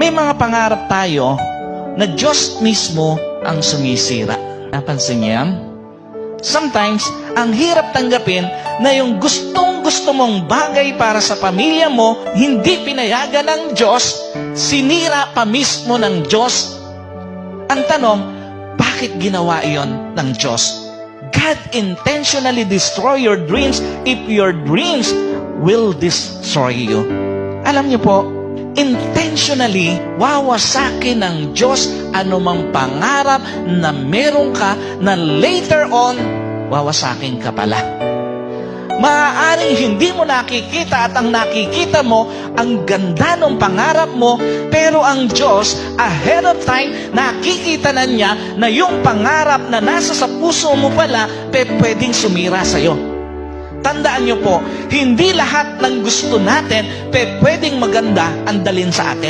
May mga pangarap tayo na Diyos mismo ang sumisira. Napansin niyo yan? Sometimes, ang hirap tanggapin na yung gustong-gusto mong bagay para sa pamilya mo, hindi pinayagan ng Diyos, sinira pa mismo ng Diyos. Ang tanong, bakit ginawa iyon ng Diyos? God intentionally destroy your dreams if your dreams will destroy you. Alam niyo po, intentionally wawasakin ng Diyos anumang pangarap na meron ka na later on wawasakin ka pala. Maaaring hindi mo nakikita at ang nakikita mo ang ganda ng pangarap mo, pero ang Diyos ahead of time nakikita na niya na yung pangarap na nasa sa puso mo pala pwedeng sumira sa'yo. Tandaan niyo po, hindi lahat ng gusto natin pwedeng maganda ang dalin sa atin.